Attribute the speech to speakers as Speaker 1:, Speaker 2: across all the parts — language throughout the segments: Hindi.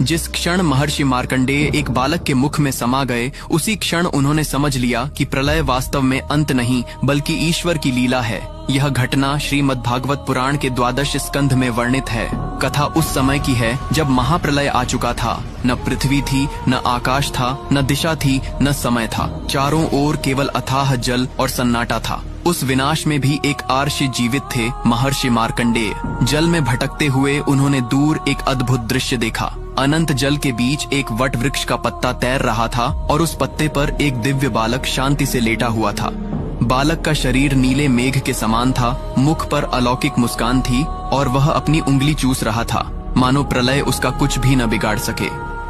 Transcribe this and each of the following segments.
Speaker 1: जिस क्षण महर्षि मार्कंडेय एक बालक के मुख में समा गए, उसी क्षण उन्होंने समझ लिया कि प्रलय वास्तव में अंत नहीं बल्कि ईश्वर की लीला है। यह घटना श्रीमद् भागवत पुराण के 12 स्कंध में वर्णित है। कथा उस समय की है जब महाप्रलय आ चुका था। न पृथ्वी थी, न आकाश था, न दिशा थी, न समय था। चारों ओर केवल अथाह जल और सन्नाटा था। उस विनाश में भी एक आर्षि जीवित थे, महर्षि मार्कंडेय। जल में भटकते हुए उन्होंने दूर एक अद्भुत दृश्य देखा। अनंत जल के बीच एक वट वृक्ष का पत्ता तैर रहा था और उस पत्ते पर एक दिव्य बालक शांति से लेटा हुआ था। बालक का शरीर नीले मेघ के समान था, मुख पर अलौकिक मुस्कान थी और वह अपनी उंगली चूस रहा था, मानो प्रलय उसका कुछ भी न बिगाड़ सके।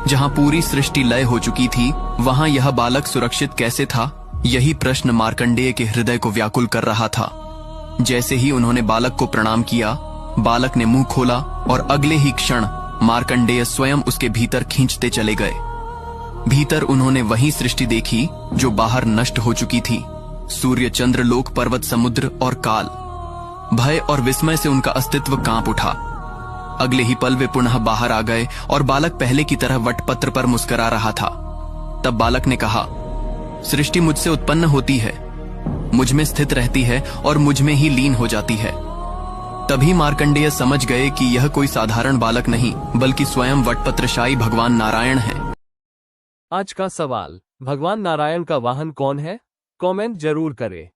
Speaker 1: जहाँ पूरी सृष्टि लय हो चुकी थी, वहाँ यह बालक सुरक्षित कैसे था? यही प्रश्न मार्कंडेय के हृदय को व्याकुल कर रहा था। जैसे ही उन्होंने बालक को प्रणाम किया, बालक ने मुंह खोला और अगले ही क्षण मार्कंडेय स्वयं उसके भीतर खींचते चले गए। भीतर उन्होंने वही सृष्टि देखी जो बाहर नष्ट हो चुकी थी। सूर्य, चंद्र, लोक, पर्वत, समुद्र और काल। भय और विस्मय से उनका अस्तित्व कांप उठा। अगले ही पल वे पुनः बाहर आ गए और बालक पहले की तरह वटपत्र पर मुस्कुरा रहा था। तब बालक ने कहा, सृष्टि मुझसे उत्पन्न होती है, मुझ में स्थित रहती है और मुझ में ही लीन हो जाती है। तभी मार्कंडेय समझ गए कि यह कोई साधारण बालक नहीं बल्कि स्वयं वटपत्रशायी भगवान नारायण है।
Speaker 2: आज का सवाल, भगवान नारायण का वाहन कौन है? कमेंट जरूर करें।